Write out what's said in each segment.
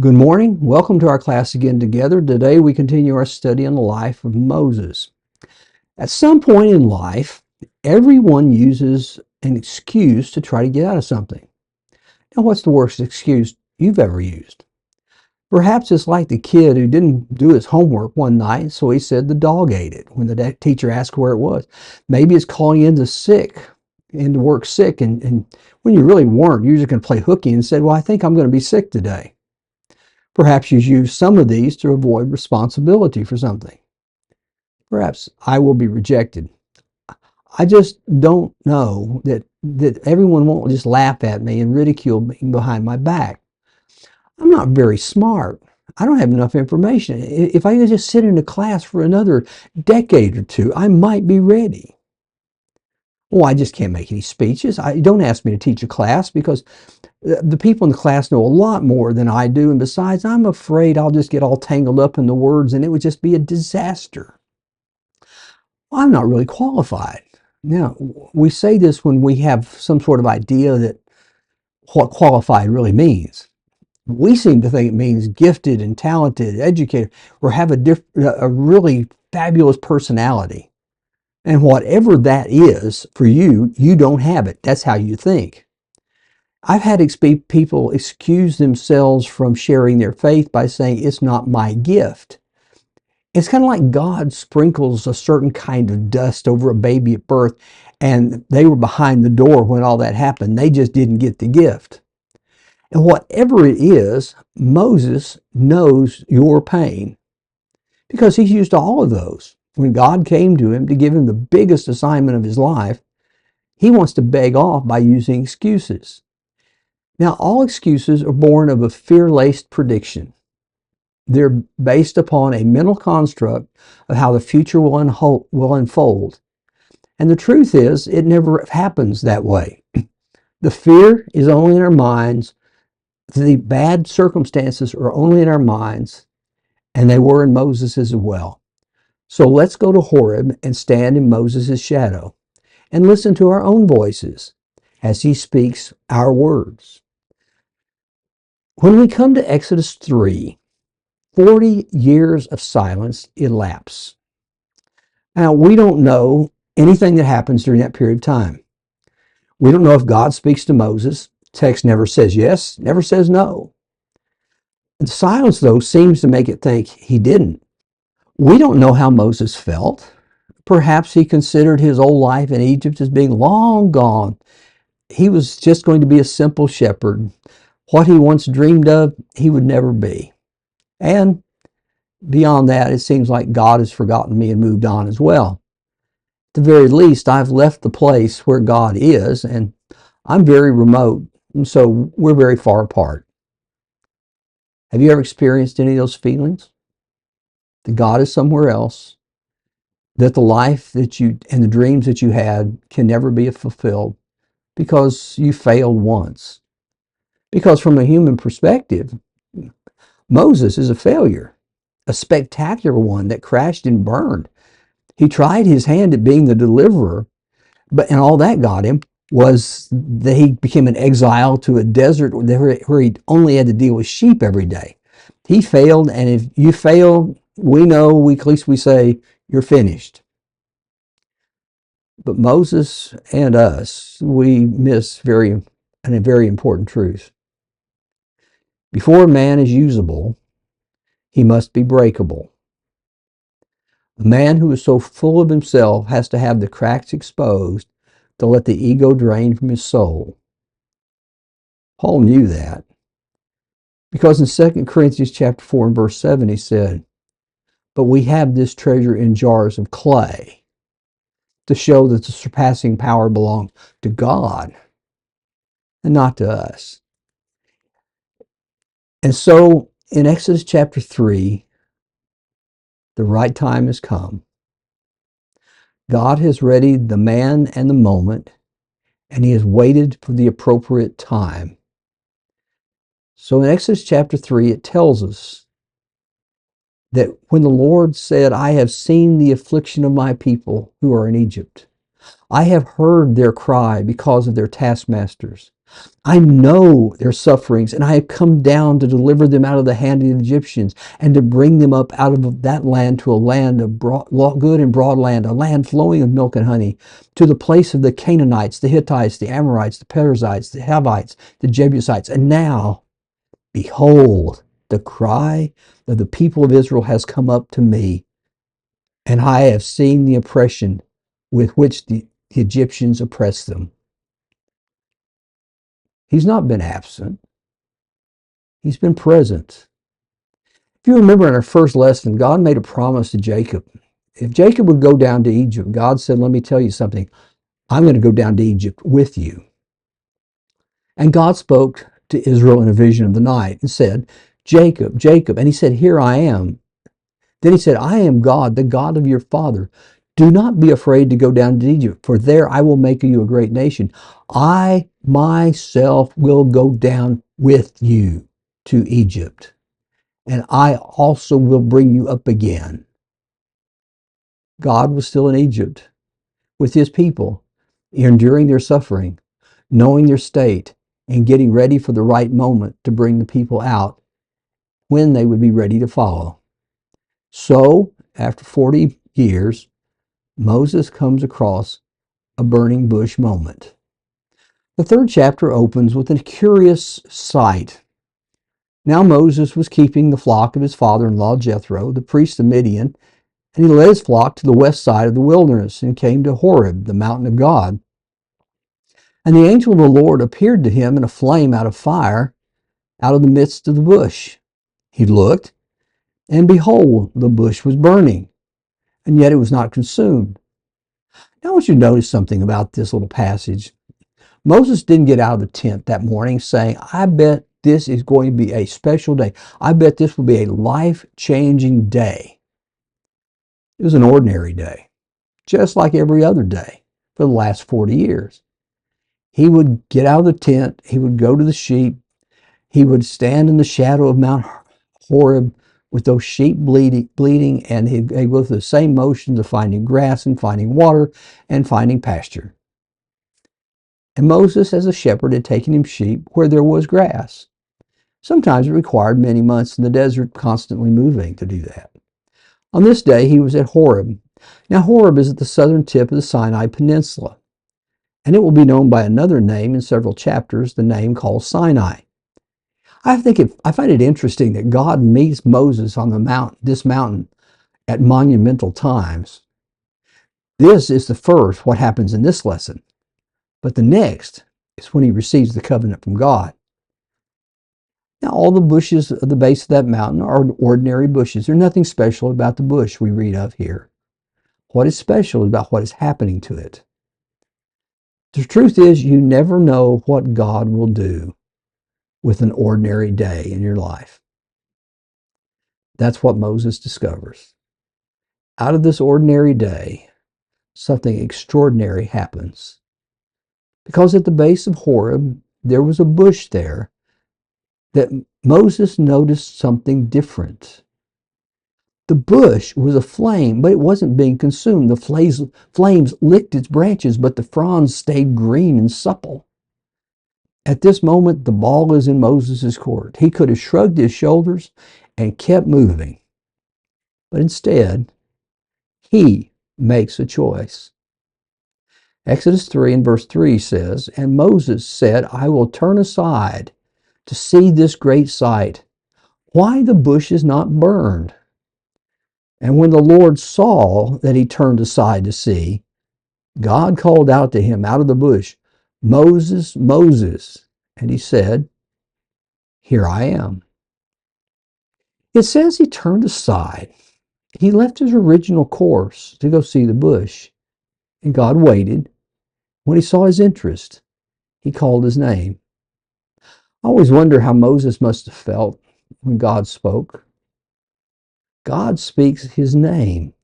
Good morning. Welcome to our class again together. Today we continue our study on the life of Moses. At some point in life, everyone uses an excuse to try to get out of something. Now, what's the worst excuse you've ever used? Perhaps it's like the kid who didn't do his homework one night, so he said the dog ate it when the teacher asked where it was. Maybe it's calling into work sick, and when you really weren't, you're just going to play hooky and said, well, I think I'm going to be sick today. Perhaps you use some of these to avoid responsibility for something. Perhaps I will be rejected. I just don't know that everyone won't just laugh at me and ridicule me behind my back. I'm not very smart. I don't have enough information. If I could just sit in a class for another decade or two, I might be ready. Well, I just can't make any speeches. Don't ask me to teach a class because the people in the class know a lot more than I do. And besides, I'm afraid I'll just get all tangled up in the words and it would just be a disaster. Well, I'm not really qualified. Now, we say this when we have some sort of idea that what qualified really means. We seem to think it means gifted and talented, educated, or have a really fabulous personality. And whatever that is for you, you don't have it. That's how you think. I've had people excuse themselves from sharing their faith by saying, it's not my gift. It's kind of like God sprinkles a certain kind of dust over a baby at birth, and they were behind the door when all that happened. They just didn't get the gift. And whatever it is, Moses knows your pain because he's used all of those. When God came to him to give him the biggest assignment of his life, he wants to beg off by using excuses. Now, all excuses are born of a fear-laced prediction. They're based upon a mental construct of how the future will unfold. And the truth is, it never happens that way. The fear is only in our minds. The bad circumstances are only in our minds, and they were in Moses as well. So let's go to Horeb and stand in Moses' shadow and listen to our own voices as he speaks our words. When we come to Exodus 3, 40 years of silence elapse. Now, we don't know anything that happens during that period of time. We don't know if God speaks to Moses. Text never says yes, never says no. The silence, though, seems to make it think he didn't. We don't know how Moses felt. Perhaps he considered his old life in Egypt as being long gone. He was just going to be a simple shepherd. What he once dreamed of, he would never be. And beyond that, it seems like God has forgotten me and moved on as well. At the very least, I've left the place where God is, and I'm very remote, and so we're very far apart. Have you ever experienced any of those feelings? That God is somewhere else, that the life that you and the dreams that you had can never be fulfilled because you failed once. Because from a human perspective, Moses is a failure, a spectacular one that crashed and burned. He tried his hand at being the deliverer, and all that got him was that he became an exile to a desert where he only had to deal with sheep every day. He failed, and if you fail, we know, at least we say, you're finished. But Moses and us, we miss a very important truth. Before a man is usable, he must be breakable. A man who is so full of himself has to have the cracks exposed to let the ego drain from his soul. Paul knew that because in 2 Corinthians chapter 4 and verse 7 he said, "But we have this treasure in jars of clay to show that the surpassing power belongs to God and not to us." And so in Exodus chapter 3, the right time has come. God has readied the man and the moment, and he has waited for the appropriate time. So in Exodus chapter 3, it tells us that when the Lord said, "I have seen the affliction of my people who are in Egypt. I have heard their cry because of their taskmasters. I know their sufferings, and I have come down to deliver them out of the hand of the Egyptians, and to bring them up out of that land to a land of good and broad land, a land flowing of milk and honey, to the place of the Canaanites, the Hittites, the Amorites, the Perizzites, the Hivites, the Jebusites. And now, behold, the cry of the people of Israel has come up to me, and I have seen the oppression with which the Egyptians oppress them. He's not been absent. He's been present. If you remember in our first lesson, God made a promise to Jacob. If Jacob would go down to Egypt, God said, let me tell you something. I'm going to go down to Egypt with you. And God spoke to Israel in a vision of the night and said, Jacob, Jacob. And he said, here I am. Then he said, I am God, the God of your father. Do not be afraid to go down to Egypt, for there I will make you a great nation. I myself will go down with you to Egypt, and I also will bring you up again. God was still in Egypt with his people, enduring their suffering, knowing their state, and getting ready for the right moment to bring the people out when they would be ready to follow. So, after 40 years, Moses comes across a burning bush moment. The third chapter opens with a curious sight. Now Moses was keeping the flock of his father-in-law Jethro, the priest of Midian, and he led his flock to the west side of the wilderness and came to Horeb, the mountain of God. And the angel of the Lord appeared to him in a flame out of fire out of the midst of the bush. He looked, and behold, the bush was burning, and yet it was not consumed. Now I want you to notice something about this little passage. Moses didn't get out of the tent that morning saying, I bet this is going to be a special day. I bet this will be a life-changing day. It was an ordinary day, just like every other day for the last 40 years. He would get out of the tent, he would go to the sheep, he would stand in the shadow of Mount Horeb with those sheep bleating, and he'd go through the same motions of finding grass and finding water and finding pasture. And Moses, as a shepherd, had taken him sheep where there was grass. Sometimes it required many months in the desert, constantly moving to do that. On this day, he was at Horeb. Now, Horeb is at the southern tip of the Sinai Peninsula, and it will be known by another name in several chapters, the name called Sinai. I find it interesting that God meets Moses on this mountain at monumental times. This is the first, what happens in this lesson. But the next is when he receives the covenant from God. Now, all the bushes at the base of that mountain are ordinary bushes. There's nothing special about the bush we read of here. What is special is about what is happening to it. The truth is, you never know what God will do with an ordinary day in your life. That's what Moses discovers. Out of this ordinary day, something extraordinary happens. Because at the base of Horeb, there was a bush there that Moses noticed something different. The bush was aflame, but it wasn't being consumed. The flames licked its branches, but the fronds stayed green and supple. At this moment, the ball is in Moses' court. He could have shrugged his shoulders and kept moving. But instead, he makes a choice. Exodus 3 and verse 3 says, And Moses said, I will turn aside to see this great sight, why the bush is not burned. And when the Lord saw that he turned aside to see, God called out to him out of the bush, Moses, Moses. And he said, Here I am. It says he turned aside. He left his original course to go see the bush. And God waited. When he saw his interest, he called his name. I always wonder how Moses must have felt when God spoke. God speaks his name.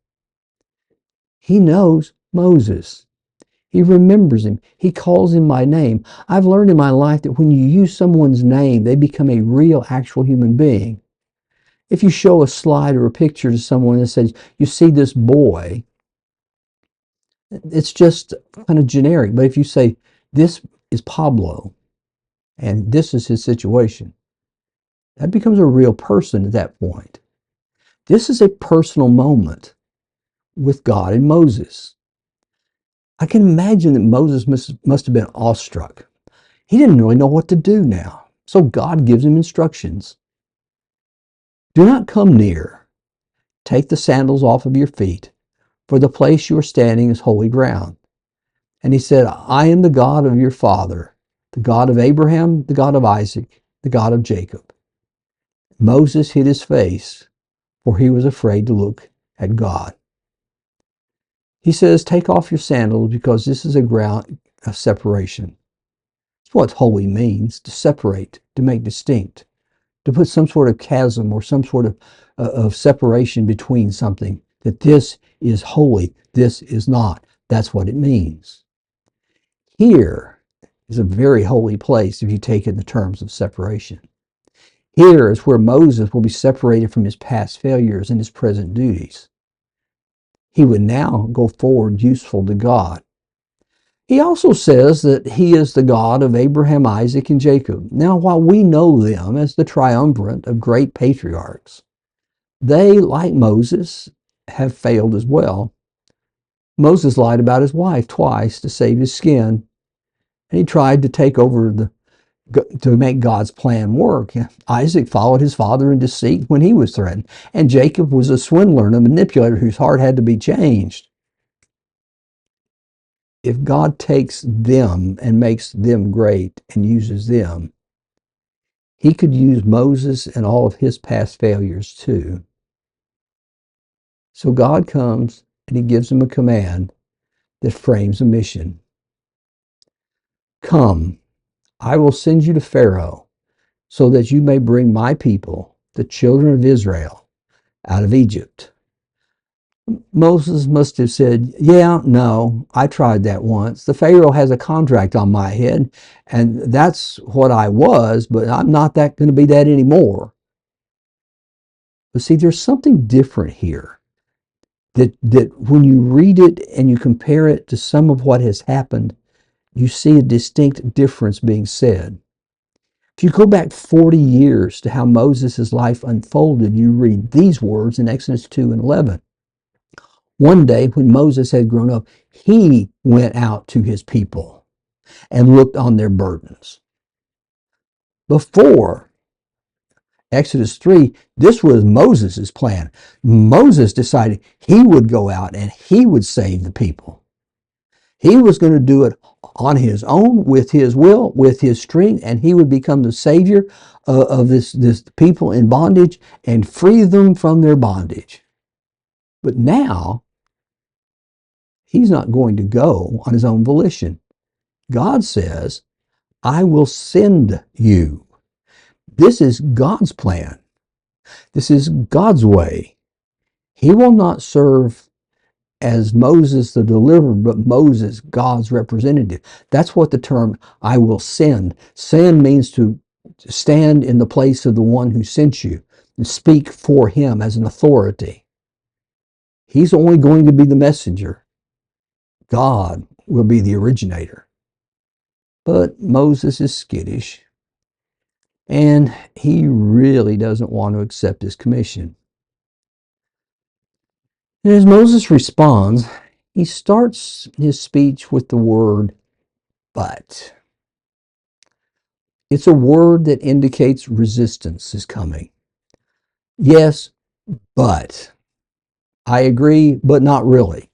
He knows Moses. He remembers him. He calls him by name. I've learned in my life that when you use someone's name, they become a real, actual human being. If you show a slide or a picture to someone that says, you see this boy, It's just kind of generic. But if you say, this is Pablo and this is his situation, that becomes a real person at that point. This is a personal moment with God and Moses. I can imagine that Moses must have been awestruck. He didn't really know what to do now. So God gives him instructions. Do not come near. Take the sandals off of your feet, for the place you are standing is holy ground. And he said, I am the God of your father, the God of Abraham, the God of Isaac, the God of Jacob. Moses hid his face, for he was afraid to look at God. He says, take off your sandals because this is a ground of separation. That's what holy means, to separate, to make distinct, to put some sort of chasm or some sort of separation between something, that this is holy, this is not. That's what it means. Here is a very holy place if you take it in the terms of separation. Here is where Moses will be separated from his past failures and his present duties. He would now go forward useful to God. He also says that he is the God of Abraham, Isaac, and Jacob. Now, while we know them as the triumvirate of great patriarchs, they, like Moses, have failed as well. Moses lied about his wife twice to save his skin, and he tried to take over to make God's plan work. Isaac followed his father in deceit when he was threatened, and Jacob was a swindler and a manipulator whose heart had to be changed. If God takes them and makes them great and uses them, he could use Moses and all of his past failures too. So God comes and he gives him a command that frames a mission. Come, I will send you to Pharaoh so that you may bring my people, the children of Israel, out of Egypt. Moses must have said, yeah, no, I tried that once. The Pharaoh has a contract on my head, and that's what I was, but I'm not going to be that anymore. But see, there's something different here. That when you read it and you compare it to some of what has happened, you see a distinct difference being said. If you go back 40 years to how Moses' life unfolded, you read these words in Exodus 2 and 11. One day when Moses had grown up, he went out to his people and looked on their burdens. Before Exodus 3, this was Moses' plan. Moses decided he would go out and he would save the people. He was going to do it on his own, with his will, with his strength, and he would become the savior of this people in bondage and free them from their bondage. But now, he's not going to go on his own volition. God says, I will send you. This is God's plan. This is God's way. He will not serve as Moses the deliverer, but Moses, God's representative. That's what the term I will send. Send means to stand in the place of the one who sent you and speak for him as an authority. He's only going to be the messenger. God will be the originator. But Moses is skittish, and he really doesn't want to accept his commission. And as Moses responds, he starts his speech with the word but. It's a word that indicates resistance is coming. Yes, but. I agree, but not really.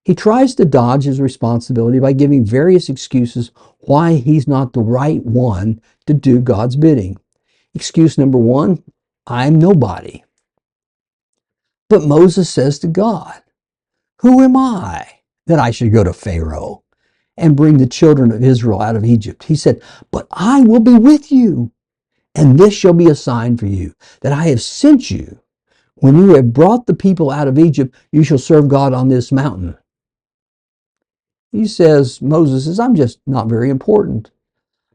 He tries to dodge his responsibility by giving various excuses why he's not the right one to do God's bidding. Excuse number one, I'm nobody. But Moses says to God, who am I that I should go to Pharaoh and bring the children of Israel out of Egypt? He said, but I will be with you, and this shall be a sign for you, that I have sent you. When you have brought the people out of Egypt, you shall serve God on this mountain. He says, Moses says, I'm just not very important.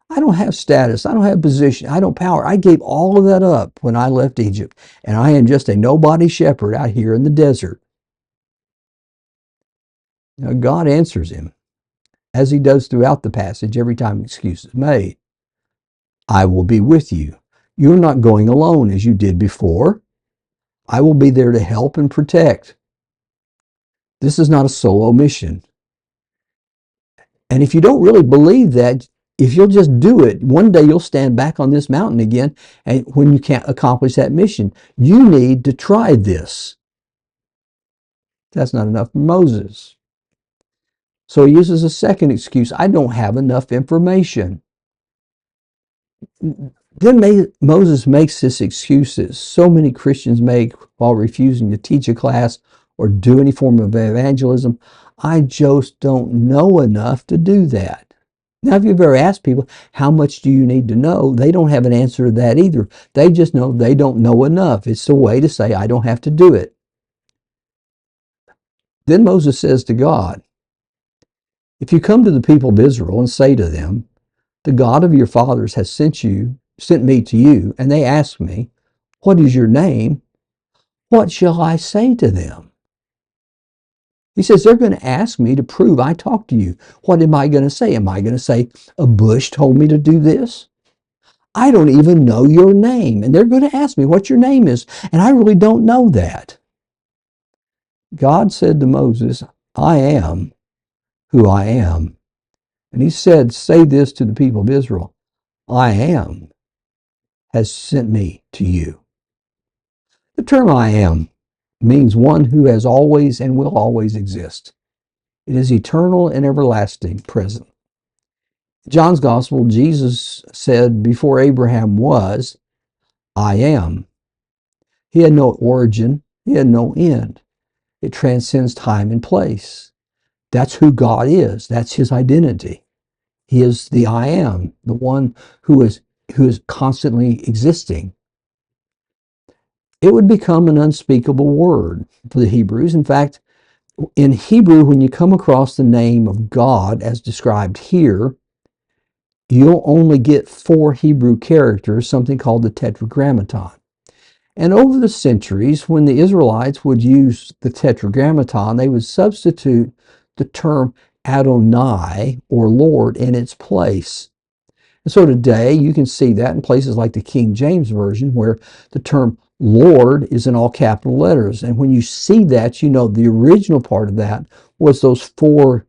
I don't have status. I don't have position. I don't power. I gave all of that up when I left Egypt, and I am just a nobody shepherd out here in the desert. Now, God answers him, as he does throughout the passage every time an excuse is made. I will be with you. You're not going alone as you did before. I will be there to help and protect. This is not a solo mission. And if you don't really believe that, if you'll just do it, one day you'll stand back on this mountain again, and when you can't accomplish that mission, you need to try this. That's not enough for Moses. So he uses a second excuse. I don't have enough information. Then Moses makes this excuse that so many Christians make while refusing to teach a class or do any form of evangelism. I just don't know enough to do that. Now, if you've ever asked people, how much do you need to know? They don't have an answer to that either. They just know they don't know enough. It's a way to say, I don't have to do it. Then Moses says to God, if you come to the people of Israel and say to them, the God of your fathers has sent me to you, and they ask me, what is your name? What shall I say to them? He says, they're going to ask me to prove I talked to you. What am I going to say? Am I going to say, a bush told me to do this? I don't even know your name. And they're going to ask me what your name is. And I really don't know that. God said to Moses, I am who I am. And he said, say this to the people of Israel, I am has sent me to you. The term I am means one who has always and will always exist. It is eternal and everlasting, present. In John's Gospel, Jesus said, before Abraham was, I am. He had no origin. He had no end. It transcends time and place. That's who God is. That's his identity. He is the I am, the one who is constantly existing. It would become an unspeakable word for the Hebrews. In fact, in Hebrew, when you come across the name of God as described here, you'll only get 4 Hebrew characters, something called the Tetragrammaton. And over the centuries, when the Israelites would use the Tetragrammaton, they would substitute the term Adonai, or Lord, in its place. And so today, you can see that in places like the King James Version, where the term Lord is in all capital letters. And when you see that, you know the original part of that was those 4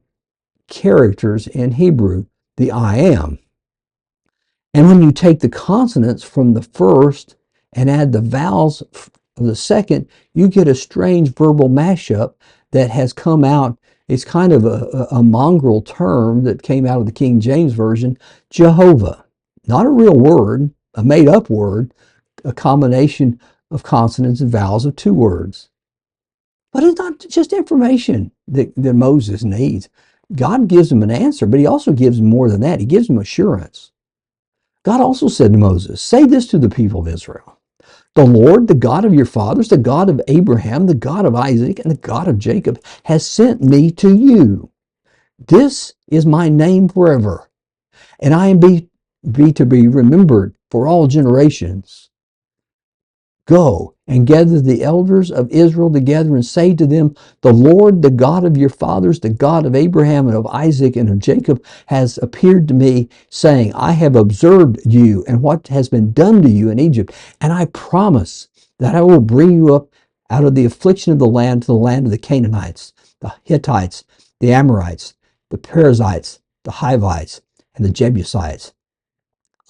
characters in Hebrew, the I am. And when you take the consonants from the first and add the vowels of the second, you get a strange verbal mashup that has come out. It's kind of a mongrel term that came out of the King James Version, Jehovah. Not a real word, a made-up word, a combination of consonants and vowels of 2 words. But it's not just information that Moses needs. God gives him an answer, but he also gives him more than that. He gives him assurance. God also said to Moses, say this to the people of Israel. The Lord, the God of your fathers, the God of Abraham, the God of Isaac, and the God of Jacob has sent me to you. This is my name forever, and I am to be remembered for all generations. Go and gather the elders of Israel together and say to them, the Lord, the God of your fathers, the God of Abraham and of Isaac and of Jacob has appeared to me, saying, I have observed you and what has been done to you in Egypt, and I promise that I will bring you up out of the affliction of the land to the land of the Canaanites, the Hittites, the Amorites, the Perizzites, the Hivites, and the Jebusites,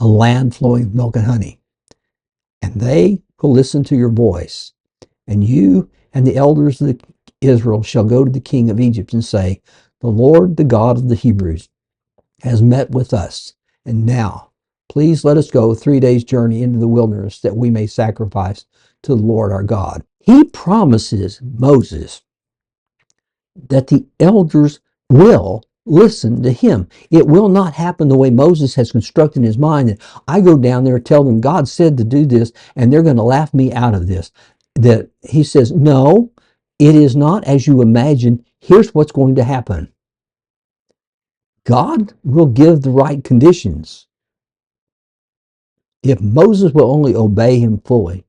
a land flowing with milk and honey. And they will listen to your voice. And you and the elders of Israel shall go to the king of Egypt and say, the Lord, the God of the Hebrews, has met with us. And now, please let us go 3 days' journey into the wilderness that we may sacrifice to the Lord our God. He promises Moses that the elders will listen to him. It will not happen the way Moses has constructed in his mind, that I go down there and tell them God said to do this and they're going to laugh me out of this. That he says, no, it is not as you imagine. Here's what's going to happen. God will give the right conditions if Moses will only obey him fully.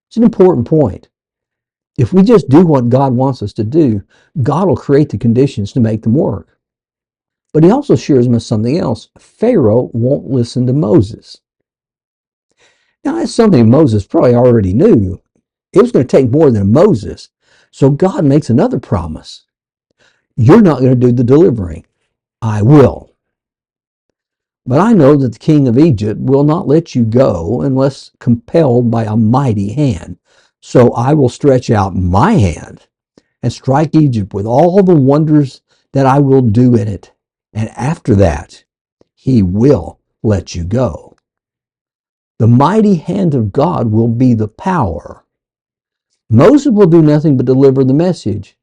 It's an important point. If we just do what God wants us to do, God will create the conditions to make them work. But he also shares with us something else. Pharaoh won't listen to Moses. Now, that's something Moses probably already knew. It was going to take more than Moses. So God makes another promise. You're not going to do the delivering. I will. But I know that the king of Egypt will not let you go unless compelled by a mighty hand. So I will stretch out my hand and strike Egypt with all the wonders that I will do in it. And after that, he will let you go. The mighty hand of God will be the power. Moses will do nothing but deliver the message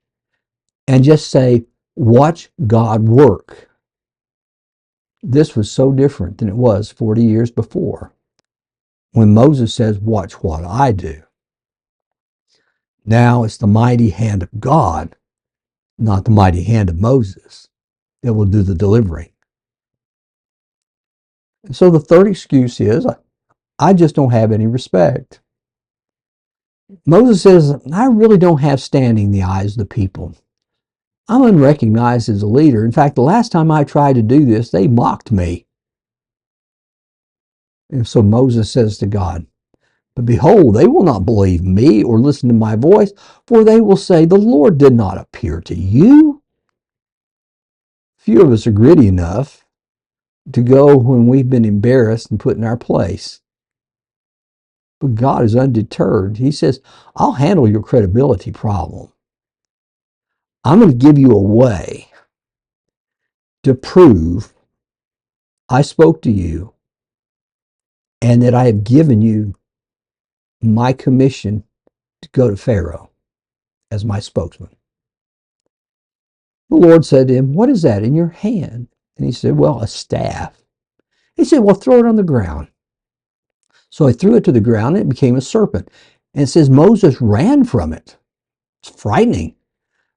and just say, watch God work. This was so different than it was 40 years before, when Moses says, watch what I do. Now it's the mighty hand of God, not the mighty hand of Moses, that will do the delivering. And so the third excuse is, I just don't have any respect. Moses says, I really don't have standing in the eyes of the people. I'm unrecognized as a leader. In fact, the last time I tried to do this, they mocked me. And so Moses says to God, but behold, they will not believe me or listen to my voice, for they will say, the Lord did not appear to you. Few of us are gritty enough to go when we've been embarrassed and put in our place. But God is undeterred. He says, I'll handle your credibility problem. I'm going to give you a way to prove I spoke to you and that I have given you my commission to go to Pharaoh as my spokesman. The Lord said to him, what is that in your hand? And he said, well, a staff. He said, well, throw it on the ground. So I threw it to the ground and it became a serpent. And it says Moses ran from it. It's frightening.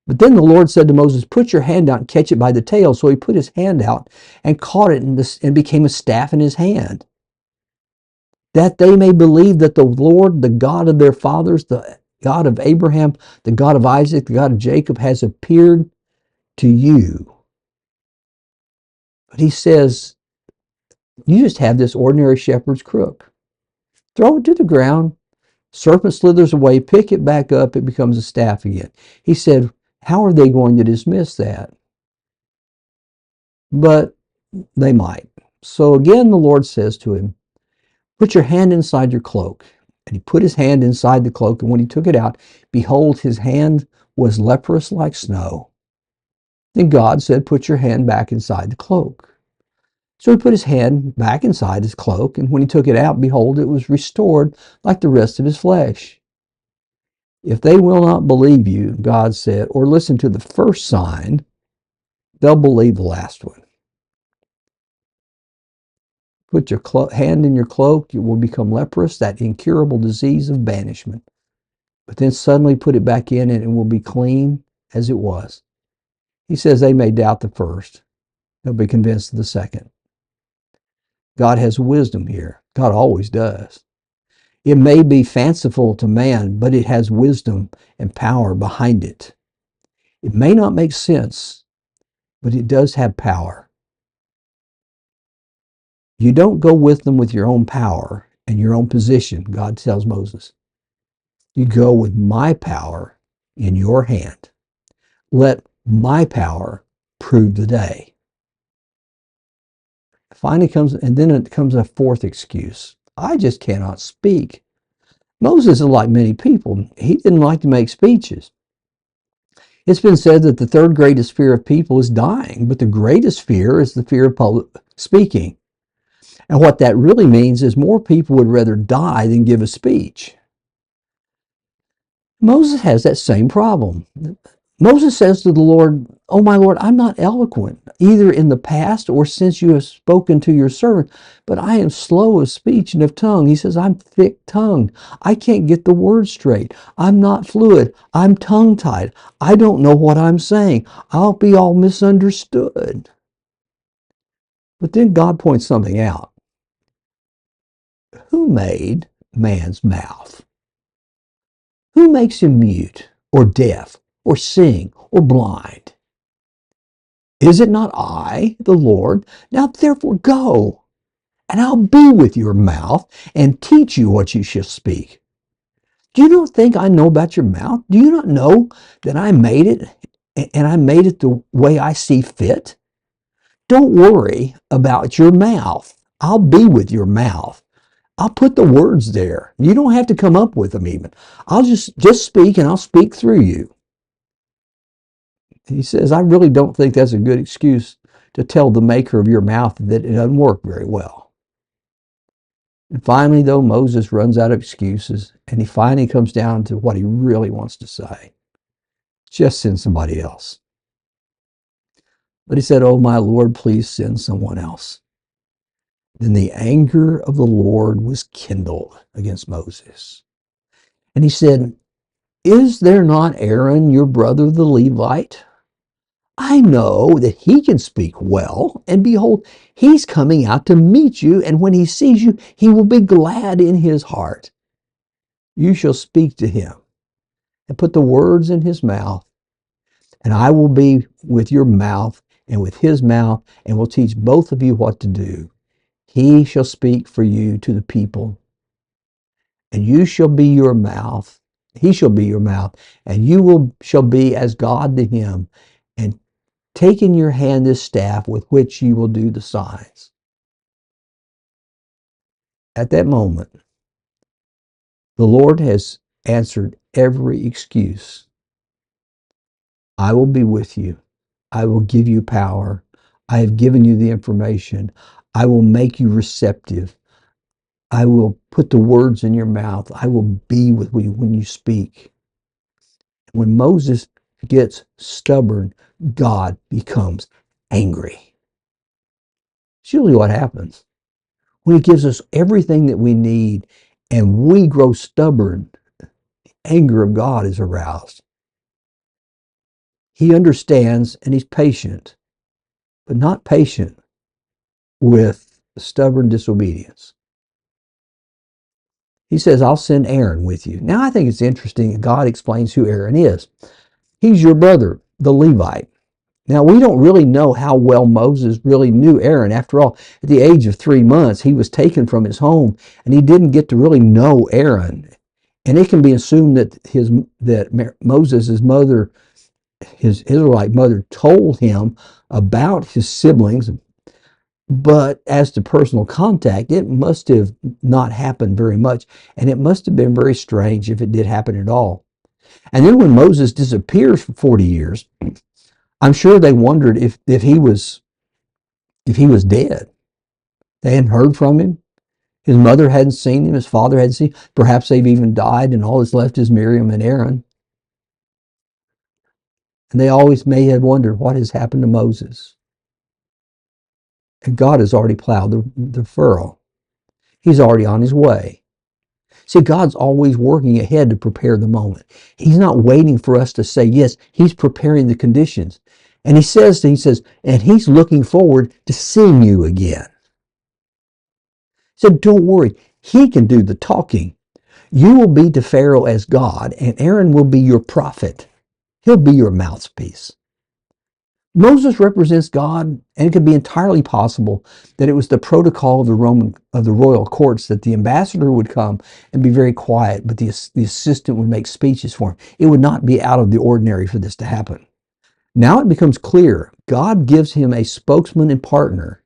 But then the Lord said to Moses, put your hand out and catch it by the tail. So he put his hand out and caught it and became a staff in his hand. That they may believe that the Lord, the God of their fathers, the God of Abraham, the God of Isaac, the God of Jacob, has appeared to you. But he says, you just have this ordinary shepherd's crook. Throw it to the ground. Serpent slithers away, pick it back up, it becomes a staff again. He said, how are they going to dismiss that? But they might. So again, the Lord says to him, put your hand inside your cloak. And he put his hand inside the cloak, and when he took it out, behold, his hand was leprous like snow. Then God said, put your hand back inside the cloak. So he put his hand back inside his cloak, and when he took it out, behold, it was restored like the rest of his flesh. If they will not believe you, God said, or listen to the first sign, they'll believe the last one. Put your hand in your cloak, you will become leprous, that incurable disease of banishment. But then suddenly put it back in and it will be clean as it was. He says they may doubt the first. They'll be convinced of the second. God has wisdom here. God always does. It may be fanciful to man, but it has wisdom and power behind it. It may not make sense, but it does have power. You don't go with them with your own power and your own position, God tells Moses. You go with my power in your hand. Let my power prove the day. Finally comes, and then it comes a fourth excuse. I just cannot speak. Moses is like many people. He didn't like to make speeches. It's been said that the third greatest fear of people is dying, but the greatest fear is the fear of public speaking. And what that really means is more people would rather die than give a speech. Moses has that same problem. Moses says to the Lord, oh my Lord, I'm not eloquent, either in the past or since you have spoken to your servant, but I am slow of speech and of tongue. He says, I'm thick-tongued. I can't get the words straight. I'm not fluid. I'm tongue-tied. I don't know what I'm saying. I'll be all misunderstood. But then God points something out. Who made man's mouth? Who makes him mute or deaf or sing or blind? Is it not I, the Lord? Now therefore go, and I'll be with your mouth and teach you what you shall speak. Do you not think I know about your mouth? Do you not know that I made it and I made it the way I see fit? Don't worry about your mouth. I'll be with your mouth. I'll put the words there. You don't have to come up with them even. I'll just speak and I'll speak through you. He says, I really don't think that's a good excuse to tell the maker of your mouth that it doesn't work very well. And finally, though, Moses runs out of excuses and he finally comes down to what he really wants to say. Just send somebody else. But he said, oh, my Lord, please send someone else. Then the anger of the Lord was kindled against Moses. And he said, is there not Aaron, your brother, the Levite? I know that he can speak well, and behold, he's coming out to meet you, and when he sees you, he will be glad in his heart. You shall speak to him and put the words in his mouth, and I will be with your mouth and with his mouth, and will teach both of you what to do. He shall speak for you to the people, and you shall be your mouth. He shall be your mouth, and you shall be as God to him, and take in your hand this staff with which you will do the signs. At that moment, the Lord has answered every excuse. I will be with you. I will give you power. I have given you the information. I will make you receptive. I will put the words in your mouth. I will be with you when you speak. When Moses gets stubborn, God becomes angry. It's usually what happens. When he gives us everything that we need and we grow stubborn, the anger of God is aroused. He understands and he's patient, but not patient with stubborn disobedience. He says, I'll send Aaron with you. Now I think it's interesting that God explains who Aaron is. He's your brother, the Levite. Now, we don't really know how well Moses really knew Aaron. After all, at the age of 3 months, he was taken from his home, and he didn't get to really know Aaron. And it can be assumed that Moses' mother, his Israelite mother, told him about his siblings. But as to personal contact, it must have not happened very much, and it must have been very strange if it did happen at all. And then when Moses disappears for 40 years, I'm sure they wondered if he was dead. They hadn't heard from him. His mother hadn't seen him. His father hadn't seen him. Perhaps they've even died, and all that's left is Miriam and Aaron. And they always may have wondered what has happened to Moses. And God has already plowed the furrow. He's already on his way. See, God's always working ahead to prepare the moment. He's not waiting for us to say yes. He's preparing the conditions. And he says, and he's looking forward to seeing you again. So don't worry. He can do the talking. You will be to Pharaoh as God, and Aaron will be your prophet. He'll be your mouthpiece. Moses represents God, and it could be entirely possible that it was the protocol of the royal courts that the ambassador would come and be very quiet, but the assistant would make speeches for him. It would not be out of the ordinary for this to happen. Now it becomes clear God gives him a spokesman and partner,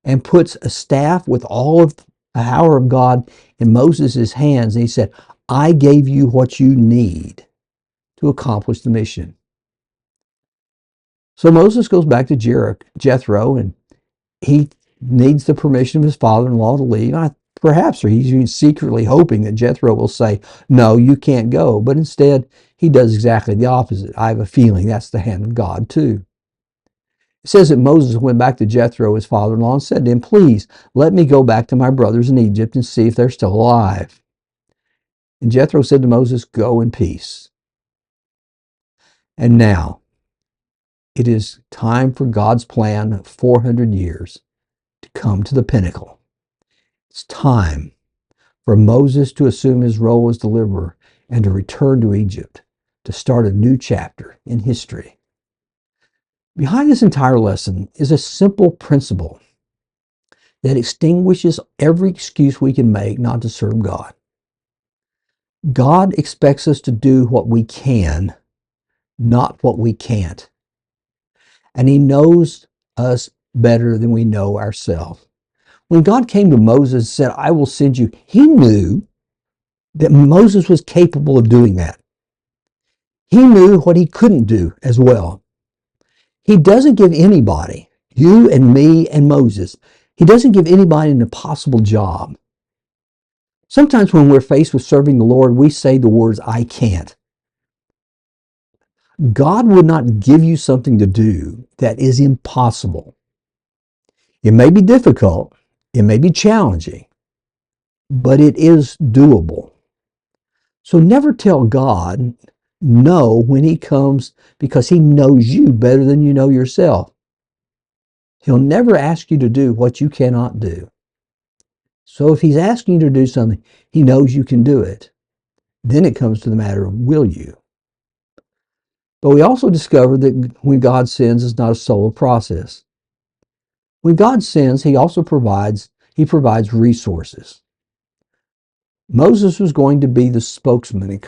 and puts a staff with all of the power of God in Moses' hands. And he said, I gave you what you need to accomplish the mission. So Moses goes back to Jethro, and he needs the permission of his father-in-law to leave. Perhaps, or he's even secretly hoping that Jethro will say, no, you can't go. But instead, he does exactly the opposite. I have a feeling that's the hand of God too. It says that Moses went back to Jethro, his father-in-law, and said to him, please, let me go back to my brothers in Egypt and see if they're still alive. And Jethro said to Moses, go in peace. And now, it is time for God's plan of 400 years to come to the pinnacle. It's time for Moses to assume his role as deliverer and to return to Egypt to start a new chapter in history. Behind this entire lesson is a simple principle that extinguishes every excuse we can make not to serve God. God expects us to do what we can, not what we can't. And He knows us better than we know ourselves. When God came to Moses and said, I will send you, He knew that Moses was capable of doing that. He knew what he couldn't do as well. He doesn't give anybody, you and me and Moses, He doesn't give anybody an impossible job. Sometimes when we're faced with serving the Lord, we say the words, I can't. God would not give you something to do that is impossible. It may be difficult, it may be challenging, but it is doable. So never tell God no when He comes, because He knows you better than you know yourself. He'll never ask you to do what you cannot do. So if He's asking you to do something, He knows you can do it. Then it comes to the matter of will you? But we also discovered that when God sends, it's not a solo process. When God sends, He also provides resources. Moses was going to be the spokesman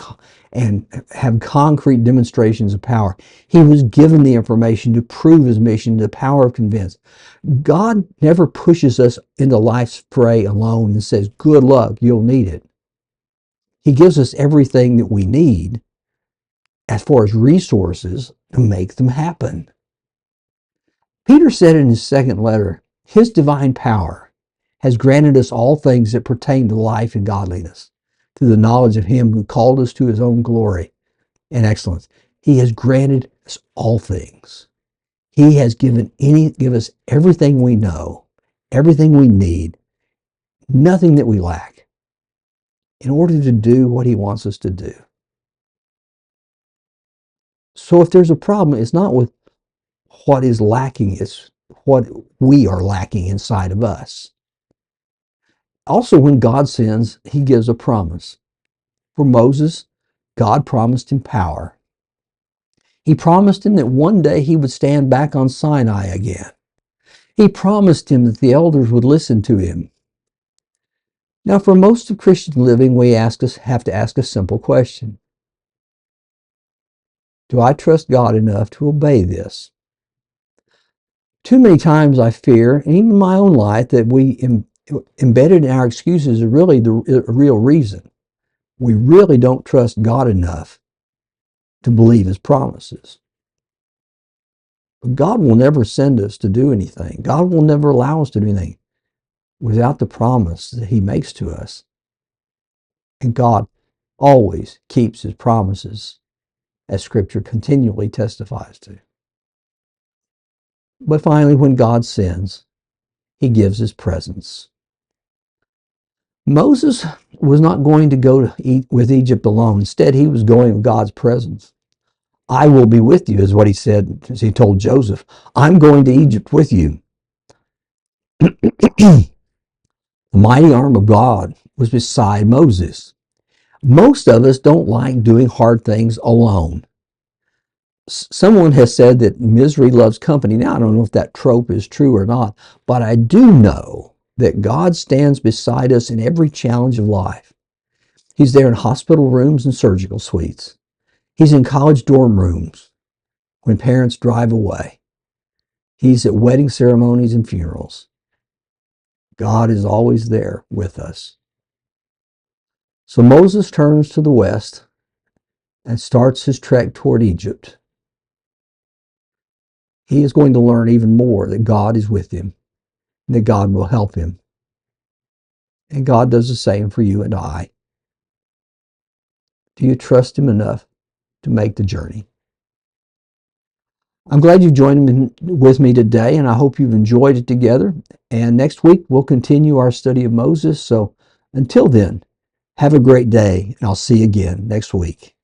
and have concrete demonstrations of power. He was given the information to prove his mission, the power of convince. God never pushes us into life's fray alone and says, good luck, you'll need it. He gives us everything that we need as far as resources to make them happen. Peter said in his second letter, His divine power has granted us all things that pertain to life and godliness, through the knowledge of Him who called us to His own glory and excellence. He has granted us all things. He has given us everything we know, everything we need, nothing that we lack, in order to do what He wants us to do. So if there's a problem, it's not with what is lacking, it's what we are lacking inside of us. Also, when God sends, He gives a promise. For Moses, God promised him power. He promised him that one day he would stand back on Sinai again. He promised him that the elders would listen to him. Now, for most of Christian living, we have to ask a simple question. Do I trust God enough to obey this? Too many times I fear, and even in my own life, that we embedded in our excuses are really the real reason. We really don't trust God enough to believe His promises. But God will never send us to do anything. God will never allow us to do anything without the promise that He makes to us. And God always keeps His promises, as Scripture continually testifies to. But finally, when God sends, He gives His presence. Moses was not going to go with Egypt alone. Instead, he was going with God's presence. I will be with you, is what He said, as He told Joseph. I'm going to Egypt with you. The mighty arm of God was beside Moses. Most of us don't like doing hard things alone. Someone has said that misery loves company. Now, I don't know if that trope is true or not, but I do know that God stands beside us in every challenge of life. He's there in hospital rooms and surgical suites. He's in college dorm rooms when parents drive away. He's at wedding ceremonies and funerals. God is always there with us. So Moses turns to the west and starts his trek toward Egypt. He is going to learn even more that God is with him, that God will help him. And God does the same for you and I. Do you trust Him enough to make the journey? I'm glad you've joined with me today, and I hope you've enjoyed it together. And next week, we'll continue our study of Moses. So until then, have a great day, and I'll see you again next week.